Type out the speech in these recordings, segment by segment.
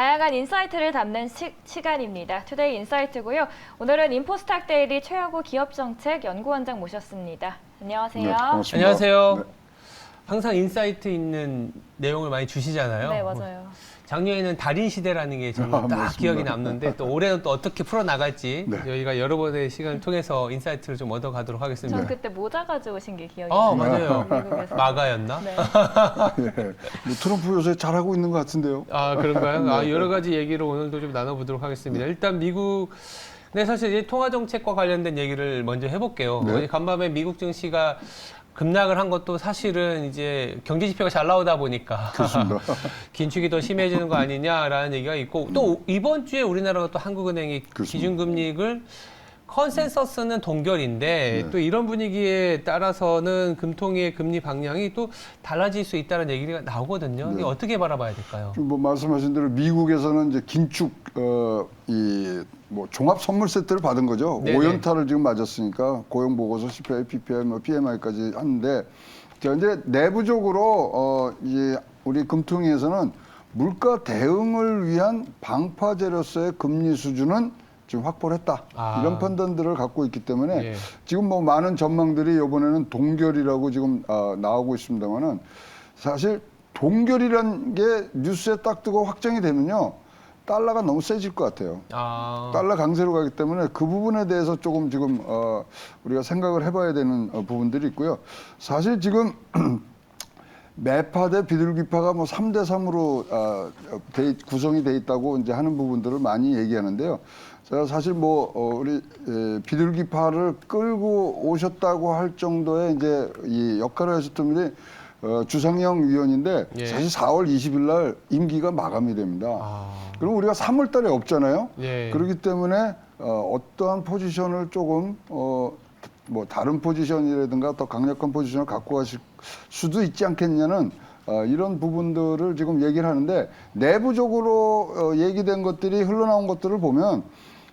다양한 인사이트를 담는 시간입니다. 투데이 인사이트고요. 오늘은 인포스탁 데일리 최영우 기업정책 연구원장 모셨습니다. 안녕하세요. 네, 반갑습니다. 안녕하세요. 네. 항상 인사이트 있는 내용을 많이 주시잖아요. 네, 맞아요. 작년에는 달인 시대라는 게 정말 딱 맞습니다. 기억이 남는데 또 올해는 또 어떻게 풀어나갈지 네. 저희가 여러 번의 시간을 통해서 인사이트를 좀 얻어가도록 하겠습니다. 전 그때 모자 가지고 오신 게 기억이 나요. 맞아요. 미국에서. 마가였나? 네. 예. 뭐 트럼프 요새 잘하고 있는 것 같은데요. 아, 그런가요? 여러 가지 얘기를 오늘도 좀 나눠보도록 하겠습니다. 일단 미국, 네, 사실 이 통화정책과 관련된 얘기를 먼저 해볼게요. 네. 간밤에 미국 증시가 급락을 한 것도 사실은 이제 경제 지표가 잘 나오다 보니까 그렇습니다. 긴축이 더 심해지는 거 아니냐라는 얘기가 있고 또 이번 주에 우리나라가 또 한국은행이 그렇습니다. 기준금리를 컨센서스는 동결인데 네. 또 이런 분위기에 따라서는 금통위의 금리 방향이 또 달라질 수 있다는 얘기가 나오거든요. 네. 이게 어떻게 바라봐야 될까요? 뭐 말씀하신 대로 미국에서는 이제 긴축 뭐 종합 선물 세트를 받은 거죠. 네네. 5연타를 지금 맞았으니까 고용 보고서, CPI, PPI, 뭐 PMI까지 하는데 자, 이제 내부적으로 이제 우리 금통위에서는 물가 대응을 위한 방파제로서의 금리 수준은 지금 확보를 했다. 이런 판단들을 갖고 있기 때문에 예. 지금 뭐 많은 전망들이 이번에는 동결이라고 지금 나오고 있습니다만은 사실 동결이라는 게 뉴스에 딱 뜨고 확정이 되면요. 달러가 너무 세질 것 같아요. 달러 강세로 가기 때문에 그 부분에 대해서 조금 지금 우리가 생각을 해봐야 되는 부분들이 있고요. 사실 지금 매파 대 비둘기파가 뭐 3대 3으로 구성이 돼 있다고 이제 하는 부분들을 많이 얘기하는데요. 제가 사실 뭐 우리 비둘기파를 끌고 오셨다고 할 정도의 이제 이 역할을 하셨던 분이 주상영 위원인데 예. 사실 4월 20일 날 임기가 마감이 됩니다. 그럼 우리가 3월 달에 없잖아요. 예. 그렇기 때문에 어떠한 포지션을 조금 뭐 다른 포지션이라든가 더 강력한 포지션을 갖고 가실 수도 있지 않겠냐는 이런 부분들을 지금 얘기를 하는데 내부적으로 얘기된 것들이 흘러나온 것들을 보면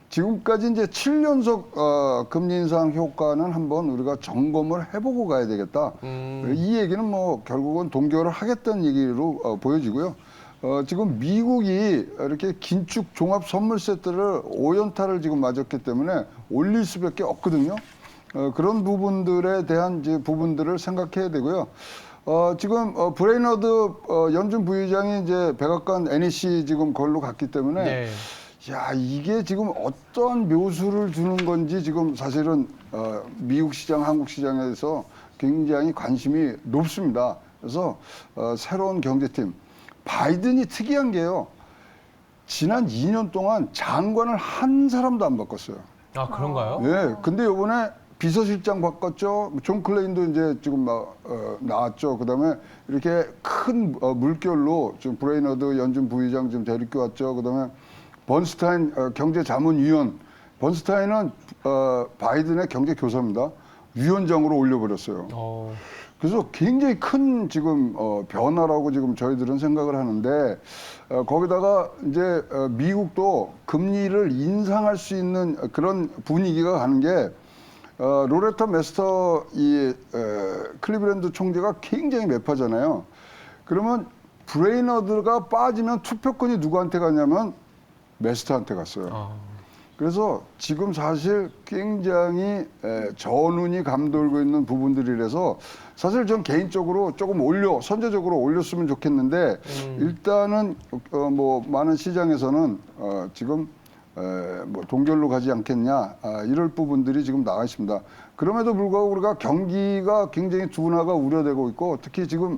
지금까지 이제 7연속 금리 인상 효과는 한번 우리가 점검을 해보고 가야 되겠다. 이 얘기는 뭐 결국은 동결을 하겠다는 얘기로 보여지고요. 지금 미국이 이렇게 긴축 종합 선물 세트를 5연타를 지금 맞았기 때문에 올릴 수밖에 없거든요. 그런 부분들에 대한 이제 부분들을 생각해야 되고요. 지금 브레이너드 연준 부의장이 이제 백악관 NEC 지금 걸로 갔기 때문에 네. 야, 이게 지금 어떤 묘수를 주는 건지 지금 사실은 미국 시장, 한국 시장에서 굉장히 관심이 높습니다. 그래서 새로운 경제팀, 바이든이 특이한 게요. 지난 2년 동안 장관을 한 사람도 안 바꿨어요. 아, 그런가요? 네, 근데 이번에 비서실장 바꿨죠. 존 클레인도 이제 지금 나왔죠. 그다음에 이렇게 큰 물결로 지금 브레이너드 연준 부의장 지금 데리고 왔죠. 그다음에 번스타인 경제자문위원, 번스타인은 바이든의 경제교사입니다. 위원장으로 올려버렸어요. 그래서 굉장히 큰 지금 변화라고 지금 저희들은 생각을 하는데 거기다가 이제 미국도 금리를 인상할 수 있는 그런 분위기가 가는 게 로레타 메스터 클리브랜드 총재가 굉장히 매파잖아요. 그러면 브레이너드가 빠지면 투표권이 누구한테 가냐면 메스터한테 갔어요. 그래서 지금 사실 굉장히 전운이 감돌고 있는 부분들이라서 사실 전 개인적으로 조금 선제적으로 올렸으면 좋겠는데 일단은 뭐 많은 시장에서는 지금 뭐 동결로 가지 않겠냐 이럴 부분들이 지금 나와 있습니다. 그럼에도 불구하고 우리가 경기가 굉장히 둔화가 우려되고 있고 특히 지금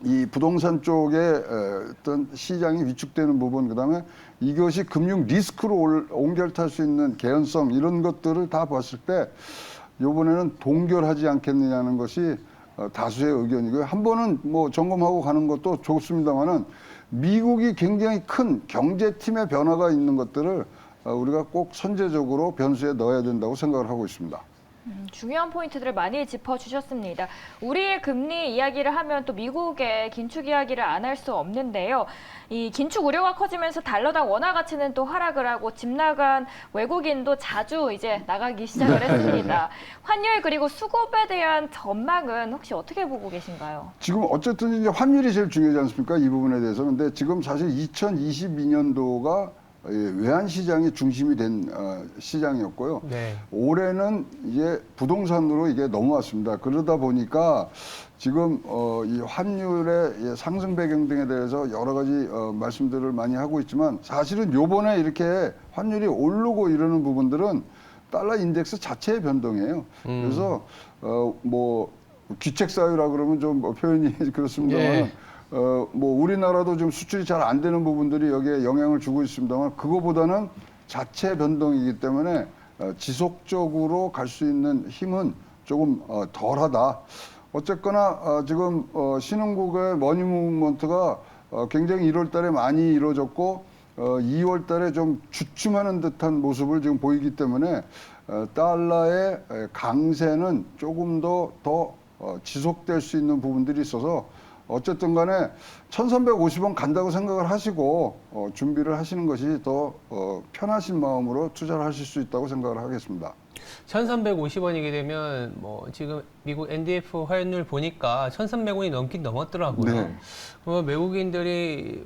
이 부동산 쪽에 어떤 시장이 위축되는 부분, 그다음에 이것이 금융 리스크로 옮겨탈 수 있는 개연성 이런 것들을 다 봤을 때 이번에는 동결하지 않겠느냐는 것이 다수의 의견이고요. 한 번은 뭐 점검하고 가는 것도 좋습니다만은 미국이 굉장히 큰 경제팀의 변화가 있는 것들을 우리가 꼭 선제적으로 변수에 넣어야 된다고 생각을 하고 있습니다. 중요한 포인트들을 많이 짚어주셨습니다. 우리의 금리 이야기를 하면 또 미국의 긴축 이야기를 안 할 수 없는데요. 이 긴축 우려가 커지면서 달러당 원화 가치는 또 하락을 하고 집 나간 외국인도 자주 이제 나가기 시작을 했습니다. 환율 그리고 수급에 대한 전망은 혹시 어떻게 보고 계신가요? 지금 어쨌든 이제 환율이 제일 중요하지 않습니까? 이 부분에 대해서. 근데 지금 사실 2022년도가 외환 시장이 중심이 된 시장이었고요. 네. 올해는 이제 부동산으로 이게 넘어왔습니다. 그러다 보니까 지금 이 환율의 상승 배경 등에 대해서 여러 가지 말씀들을 많이 하고 있지만 사실은 요번에 이렇게 환율이 오르고 이러는 부분들은 달러 인덱스 자체의 변동이에요. 그래서 뭐 귀책 사유라 그러면 좀 표현이 그렇습니다만 예. 뭐 우리나라도 좀 수출이 잘 안 되는 부분들이 여기에 영향을 주고 있습니다만 그거보다는 자체 변동이기 때문에 지속적으로 갈 수 있는 힘은 조금 덜하다. 어쨌거나 지금 신흥국의 머니 무브먼트가 굉장히 1월 달에 많이 이루어졌고 2월 달에 좀 주춤하는 듯한 모습을 지금 보이기 때문에 달러의 강세는 조금 더 지속될 수 있는 부분들이 있어서 어쨌든 간에 1350원 간다고 생각을 하시고 준비를 하시는 것이 더 편하신 마음으로 투자를 하실 수 있다고 생각을 하겠습니다. 1350원이게 되면 뭐 지금 미국 NDF 환율 보니까 1300원이 넘긴 넘었더라고요. 네. 그러면 외국인들이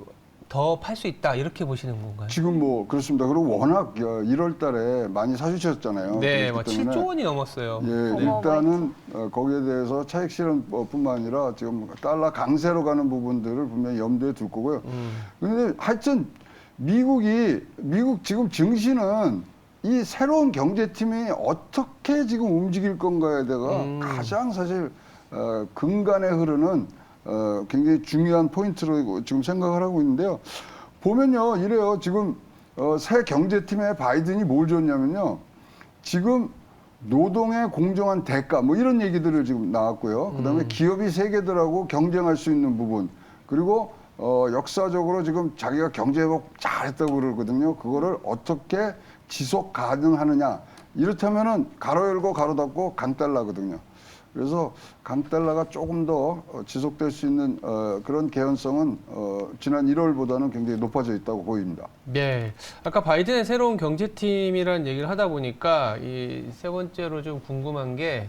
더 팔 수 있다 이렇게 보시는 건가요? 지금 뭐 그렇습니다. 그리고 워낙 1월 달에 많이 사주셨잖아요. 네, 그렇기 뭐 때문에 7조 원이 넘었어요. 예, 네. 일단은 거기에 대해서 차익 실현뿐만 아니라 지금 달러 강세로 가는 부분들을 분명히 염두에 둘 거고요. 근데 하여튼 미국 지금 증시는 이 새로운 경제팀이 어떻게 지금 움직일 건가에 대해서 가장 사실 근간에 흐르는 굉장히 중요한 포인트로 지금 생각을 하고 있는데요. 보면요, 이래요. 지금 새 경제팀의 바이든이 뭘 줬냐면요. 지금 노동의 공정한 대가 뭐 이런 얘기들을 지금 나왔고요. 그다음에 기업이 세계들하고 경쟁할 수 있는 부분 그리고 역사적으로 지금 자기가 경제 회복 잘했다고 그러거든요. 그거를 어떻게 지속 가능하느냐. 이렇다면은 가로 열고 가로 닫고 강달러거든요. 그래서 강달러가 조금 더 지속될 수 있는 그런 개연성은 지난 1월보다는 굉장히 높아져 있다고 보입니다. 네. 아까 바이든의 새로운 경제팀이라는 얘기를 하다 보니까 이 세 번째로 좀 궁금한 게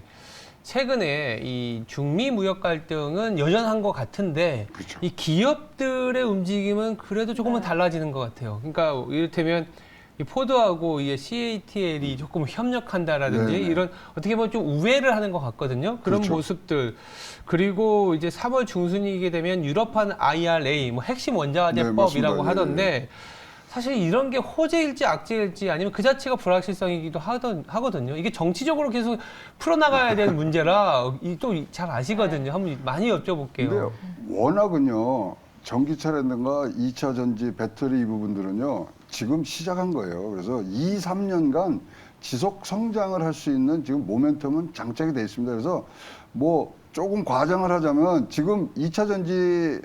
최근에 이 중미 무역 갈등은 여전한 것 같은데 그렇죠. 이 기업들의 움직임은 그래도 조금은 달라지는 것 같아요. 그러니까 이를테면 이 포드하고 이 CATL이 조금 협력한다라든지 네네. 이런 어떻게 보면 좀 우회를 하는 것 같거든요. 그런 그렇죠. 모습들. 그리고 이제 3월 중순이게 되면 유럽판 IRA, 뭐 핵심 원자재법이라고 맞습니다. 하던데 사실 이런 게 호재일지 악재일지 아니면 그 자체가 불확실성이기도 하거든요. 이게 정치적으로 계속 풀어나가야 되는 문제라 또 잘 아시거든요. 한번 많이 여쭤볼게요. 근데 워낙은요, 전기차라든가 2차 전지, 배터리 이 부분들은요, 지금 시작한 거예요. 그래서 2, 3년간 지속 성장을 할 수 있는 지금 모멘텀은 장착이 돼 있습니다. 그래서 뭐 조금 과장을 하자면 지금 2차 전지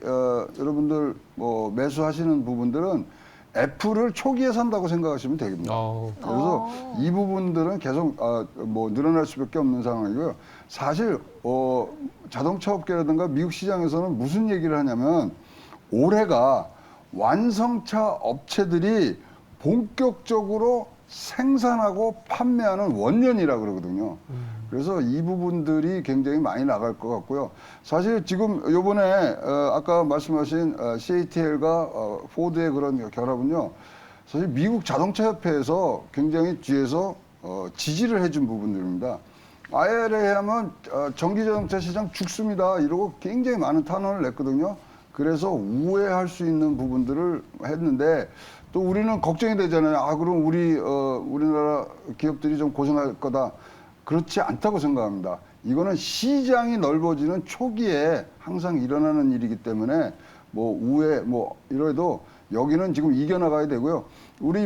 여러분들 뭐 매수하시는 부분들은 애플을 초기에 산다고 생각하시면 되겠습니다. 그래서 이 부분들은 계속 뭐 늘어날 수밖에 없는 상황이고요. 사실 자동차 업계라든가 미국 시장에서는 무슨 얘기를 하냐면 올해가 완성차 업체들이 본격적으로 생산하고 판매하는 원년이라 그러거든요. 그래서 이 부분들이 굉장히 많이 나갈 것 같고요. 사실 지금 요번에 아까 말씀하신 CATL과 포드의 그런 결합은요. 사실 미국 자동차 협회에서 굉장히 뒤에서 지지를 해준 부분들입니다. IRA 하면 전기자동차 시장 죽습니다. 이러고 굉장히 많은 탄원을 냈거든요. 그래서 우회할 수 있는 부분들을 했는데 또 우리는 걱정이 되잖아요. 그럼 우리나라 기업들이 좀 고생할 거다. 그렇지 않다고 생각합니다. 이거는 시장이 넓어지는 초기에 항상 일어나는 일이기 때문에 뭐 우회 뭐 이래도 여기는 지금 이겨나가야 되고요. 우리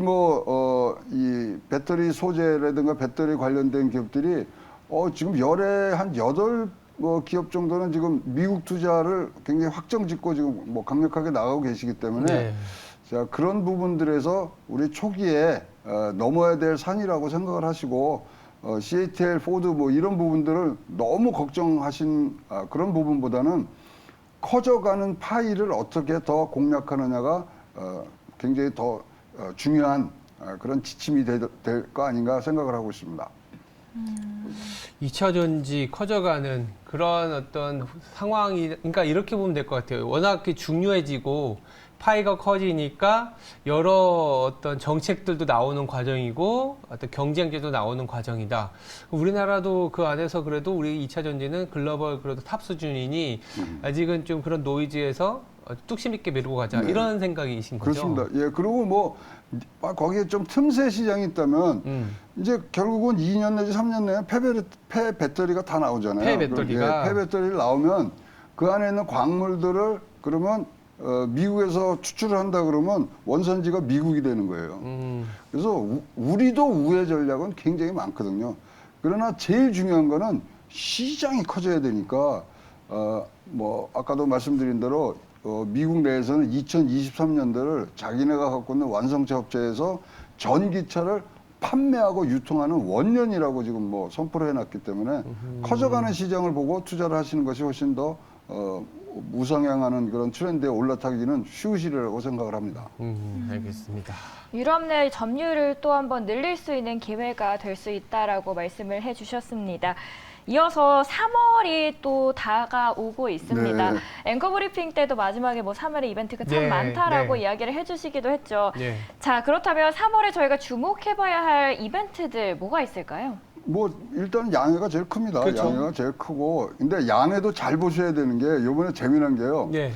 이 배터리 소재라든가 배터리 관련된 기업들이 지금 열에 한 8 기업 정도는 지금 미국 투자를 굉장히 확정 짓고 지금 뭐 강력하게 나가고 계시기 때문에 네. 자, 그런 부분들에서 우리 초기에 넘어야 될 산이라고 생각을 하시고 CATL, 포드 뭐 이런 부분들을 너무 걱정하신 그런 부분보다는 커져가는 파이를 어떻게 더 공략하느냐가 굉장히 더 중요한 그런 지침이 될 거 아닌가 생각을 하고 있습니다. 2차 전지 커져가는 그런 어떤 상황이, 그러니까 이렇게 보면 될 것 같아요. 워낙 중요해지고 파이가 커지니까 여러 어떤 정책들도 나오는 과정이고 어떤 경쟁제도 나오는 과정이다. 우리나라도 그 안에서 그래도 우리 2차 전지는 글로벌 그래도 탑 수준이니 아직은 좀 그런 노이즈에서 뚝심 있게 밀고 가자. 네. 이런 생각이신 거죠? 그렇습니다. 예, 그리고 뭐 거기에 좀 틈새 시장이 있다면 이제 결국은 2년 내지 3년 내에 폐 배터리가 다 나오잖아요. 폐 배터리가. 예, 폐 배터리를 나오면 그 안에 있는 광물들을 그러면 미국에서 추출을 한다 그러면 원산지가 미국이 되는 거예요. 그래서 우리도 우회 전략은 굉장히 많거든요. 그러나 제일 중요한 거는 시장이 커져야 되니까 뭐 아까도 말씀드린 대로 미국 내에서는 2023년도를 자기네가 갖고 있는 완성차 업체에서 전기차를 판매하고 유통하는 원년이라고 지금 뭐 선포를 해놨기 때문에 커져가는 시장을 보고 투자를 하시는 것이 훨씬 더 우상향하는 그런 트렌드에 올라타기는 쉬우시리라고 생각을 합니다. 알겠습니다. 유럽 내 점유율을 또 한번 늘릴 수 있는 기회가 될 수 있다라고 말씀을 해주셨습니다. 이어서 3월이 또 다가오고 있습니다. 네. 앵커 브리핑 때도 마지막에 뭐 3월에 이벤트가 참 네, 많다라고 네. 이야기를 해주시기도 했죠. 네. 자, 그렇다면 3월에 저희가 주목해봐야 할 이벤트들 뭐가 있을까요? 뭐 일단 양해가 제일 큽니다. 그렇죠. 양해가 제일 크고 근데 양해도 잘 보셔야 되는 게 이번에 재미난 게요. 네.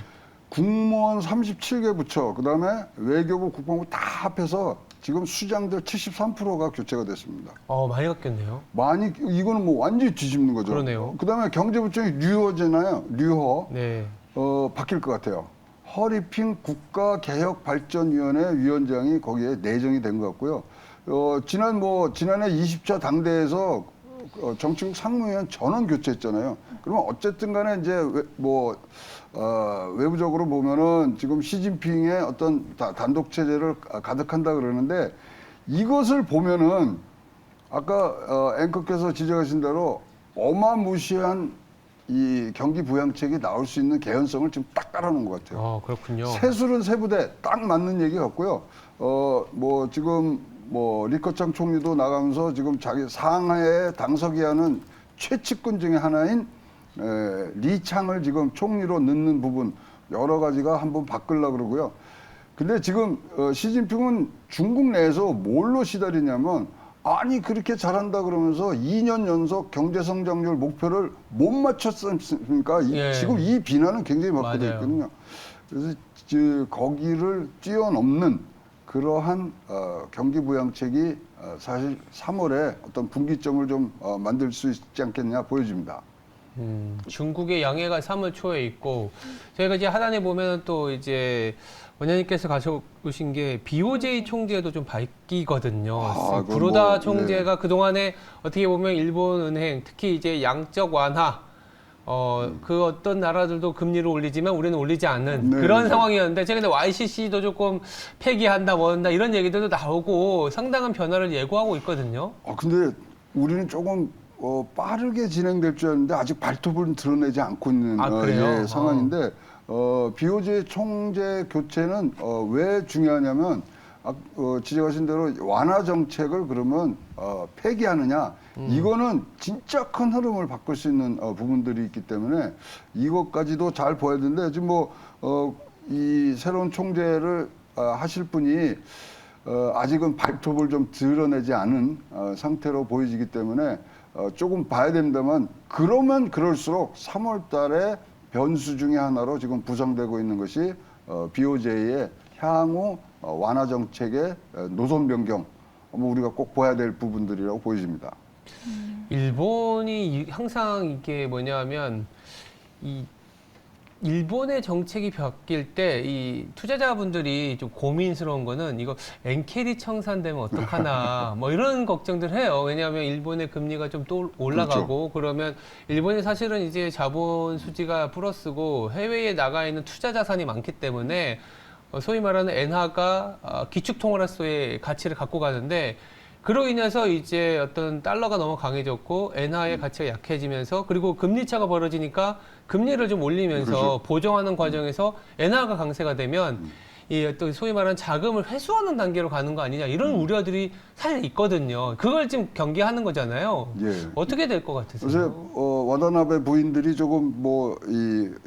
국무원 37개 부처 그다음에 외교부 국방부 다 합해서 지금 수장들 73%가 교체가 됐습니다. 많이 바뀌었네요. 많이 이거는 뭐 완전히 뒤집는 거죠. 그러네요. 그다음에 경제부총리 류허잖아요. 류허 네. 바뀔 것 같아요. 허리핑 국가개혁발전위원회 위원장이 거기에 내정이 된 것 같고요. 지난해 20차 당대에서 정치국 상무위원 전원 교체했잖아요. 그러면 어쨌든 간에 이제 외부적으로 보면은 지금 시진핑의 어떤 단독 체제를 가득한다 그러는데 이것을 보면은 아까 앵커께서 지적하신 대로 어마무시한 이 경기 부양책이 나올 수 있는 개연성을 지금 딱 깔아놓은 것 같아요. 그렇군요. 세술은 세부대 딱 맞는 얘기 같고요. 지금 리커창 총리도 나가면서 지금 자기 상하에 당석이 하는 최측근 중에 하나인 리창을 지금 총리로 넣는 부분 여러 가지가 한번 바꾸려고 그러고요. 근데 지금 시진핑은 중국 내에서 뭘로 시달리냐면 아니 그렇게 잘한다 그러면서 2년 연속 경제성장률 목표를 못 맞췄으니까 예. 지금 이 비난은 굉장히 받고 맞아요. 있거든요. 그래서 거기를 뛰어넘는 그러한 경기 부양책이 사실 3월에 어떤 분기점을 좀 만들 수 있지 않겠냐 보여집니다. 중국의 양해가 3월 초에 있고 저희가 이제 하단에 보면 또 이제 원장님께서 가져오신 게 BOJ 총재도 좀 바뀌거든요. 그건 구로다 뭐, 총재가 그 동안에 어떻게 보면 일본 은행 특히 이제 양적 완화 그 어떤 나라들도 금리를 올리지만 우리는 올리지 않는 네, 그런 네. 상황이었는데 최근에 YCC도 조금 폐기한다 뭐 한다 이런 얘기들도 나오고 상당한 변화를 예고하고 있거든요. 근데 우리는 조금 빠르게 진행될 줄 알았는데 아직 발톱을 드러내지 않고 있는 그래요? 상황인데 BOJ 총재 교체는 왜 중요하냐면 지적하신 대로 완화 정책을 그러면 폐기하느냐 이거는 진짜 큰 흐름을 바꿀 수 있는 부분들이 있기 때문에 이것까지도 잘 봐야 되는데 지금 이 새로운 총재를 하실 분이 아직은 발톱을 좀 드러내지 않은 상태로 보여지기 때문에 조금 봐야 됩니다만 그러면 그럴수록 3월 달에 변수 중에 하나로 지금 부상되고 있는 것이 BOJ의 향후 완화 정책의 노선 변경 우리가 꼭 봐야 될 부분들이라고 보여집니다. 일본이 항상 이게 뭐냐면 이 일본의 정책이 바뀔 때 이 투자자분들이 좀 고민스러운 거는 이거 엔캐리 청산되면 어떡하나 뭐 이런 걱정들 해요. 왜냐하면 일본의 금리가 좀 또 올라가고 그러면 일본이 사실은 이제 자본 수지가 플러스고 해외에 나가 있는 투자 자산이 많기 때문에 소위 말하는 엔화가 기축통화로서의 가치를 갖고 가는데 그로 인해서 이제 어떤 달러가 너무 강해졌고 엔화의 가치가 약해지면서 그리고 금리 차가 벌어지니까 금리를 좀 올리면서 그렇죠. 보정하는 과정에서 엔화가 강세가 되면 이 어떤 소위 말하는 자금을 회수하는 단계로 가는 거 아니냐 이런 우려들이 사실 있거든요. 그걸 지금 경계하는 거잖아요. 예. 어떻게 될 것 요새 같으세요? 와다나베 부인들이 조금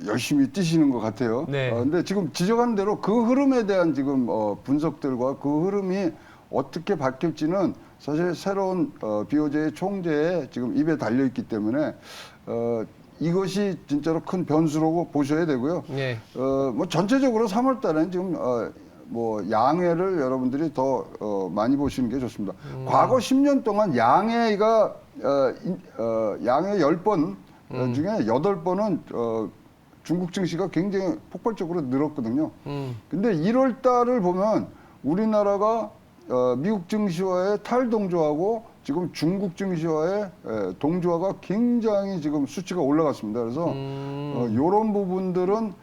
열심히 뛰시는 것 같아요. 네. 근데 지금 지적한 대로 그 흐름에 대한 지금 분석들과 그 흐름이 어떻게 바뀔지는 사실 새로운 BOJ의 총재의 지금 입에 달려 있기 때문에 이것이 진짜로 큰 변수라고 보셔야 되고요. 네. 뭐 전체적으로 3월 달에는 지금 양해를 여러분들이 더 많이 보시는 게 좋습니다. 과거 10년 동안 양해가 양해 10번 중에 8번은 중국 증시가 굉장히 폭발적으로 늘었거든요. 근데 1월 달을 보면 우리나라가 미국 증시와의 탈동조하고 지금 중국 증시와의 동조화가 굉장히 지금 수치가 올라갔습니다. 그래서 이런 부분들은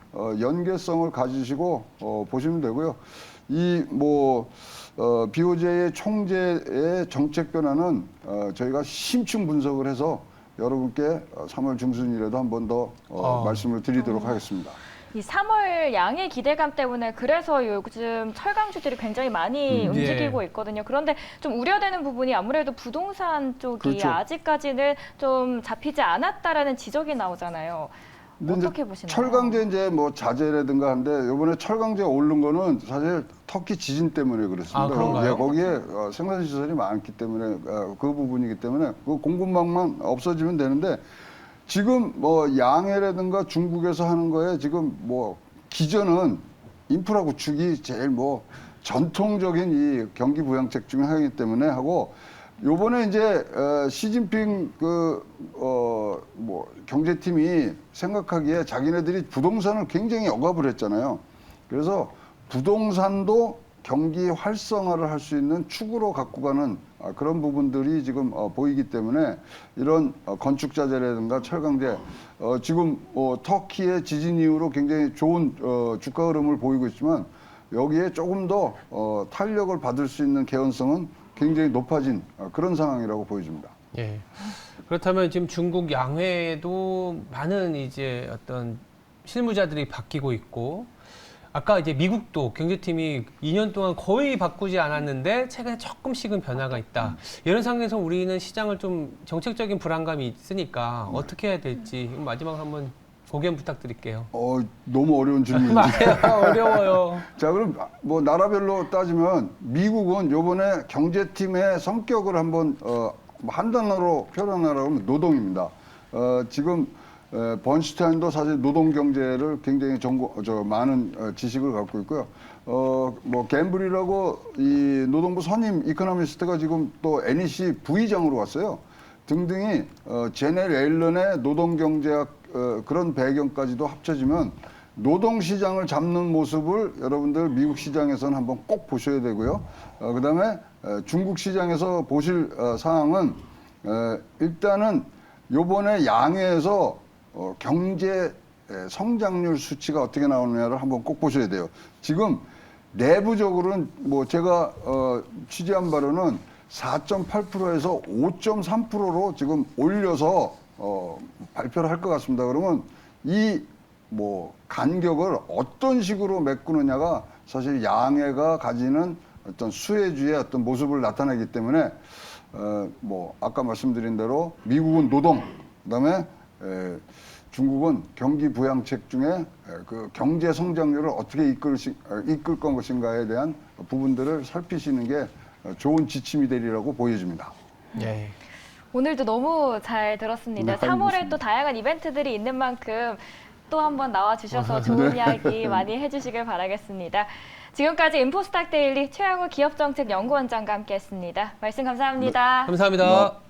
연계성을 가지시고 보시면 되고요. BOJ의 총재의 정책 변화는 저희가 심층 분석을 해서 여러분께 3월 중순이라도 한 번 더 말씀을 드리도록 하겠습니다. 이 3월 양의 기대감 때문에 그래서 요즘 철강주들이 굉장히 많이 움직이고 있거든요. 그런데 좀 우려되는 부분이 아무래도 부동산 쪽이 그렇죠. 아직까지는 좀 잡히지 않았다라는 지적이 나오잖아요. 어떻게 보시나요? 철강제 이제 뭐 자재라든가 한데 이번에 철강제가 오른 거는 사실 터키 지진 때문에 그렇습니다. 아, 그런가요? 예, 거기에 생산 시설이 많기 때문에 그 부분이기 때문에 그 공급망만 없어지면 되는데 지금 뭐 양해라든가 중국에서 하는 거에 지금 뭐 기존은 인프라 구축이 제일 뭐 전통적인 이 경기 부양책 중에 하나이기 때문에 하고 요번에 이제 시진핑 경제팀이 생각하기에 자기네들이 부동산을 굉장히 억압을 했잖아요. 그래서 부동산도 경기 활성화를 할 수 있는 축으로 갖고 가는 그런 부분들이 지금 보이기 때문에 이런 건축자재라든가 철강제 지금 터키의 지진 이후로 굉장히 좋은 주가 흐름을 보이고 있지만 여기에 조금 더 탄력을 받을 수 있는 개연성은 굉장히 높아진 그런 상황이라고 보여집니다. 예. 그렇다면 지금 중국 양회에도 많은 이제 어떤 실무자들이 바뀌고 있고, 아까 이제 미국도 경제팀이 2년 동안 거의 바꾸지 않았는데 최근에 조금씩은 변화가 있다. 이런 상황에서 우리는 시장을 좀 정책적인 불안감이 있으니까 어떻게 해야 될지 마지막 한번 고견 부탁드릴게요. 너무 어려운 질문이죠. 어려워요. 자, 그럼 뭐 나라별로 따지면 미국은 요번에 경제팀의 성격을 한번 한 단어로 표현하라고 하면 노동입니다. 지금 번슈타인도 사실 노동 경제를 굉장히 많은 지식을 갖고 있고요. 뭐 갬블이라고 이 노동부 선임 이코노미스트가 지금 또 NEC 부의장으로 왔어요. 등등이 제넬 앨런의 노동 경제학 그런 배경까지도 합쳐지면 노동 시장을 잡는 모습을 여러분들 미국 시장에서는 한번 꼭 보셔야 되고요. 그다음에 중국 시장에서 보실 사항은 일단은 요번에 양해에서 경제 성장률 수치가 어떻게 나오느냐를 한번 꼭 보셔야 돼요. 지금 내부적으로는 뭐 제가 취재한 바로는 4.8%에서 5.3%로 지금 올려서 발표를 할 것 같습니다. 그러면 이 뭐 간격을 어떤 식으로 메꾸느냐가 사실 양해가 가지는 어떤 수혜주의 어떤 모습을 나타내기 때문에 뭐 아까 말씀드린 대로 미국은 노동, 그다음에 중국은 경기 부양책 중에 그 경제 성장률을 어떻게 이끌 것인가에 대한 부분들을 살피시는 게 좋은 지침이 되리라고 보여집니다. 예. 오늘도 너무 잘 들었습니다. 네, 3월에 또 다양한 이벤트들이 있는 만큼 또 한번 나와주셔서 좋은 이야기 많이 해주시길 바라겠습니다. 지금까지 인포스탁 데일리 최양우 기업정책연구원장과 함께했습니다. 말씀 감사합니다. 감사합니다.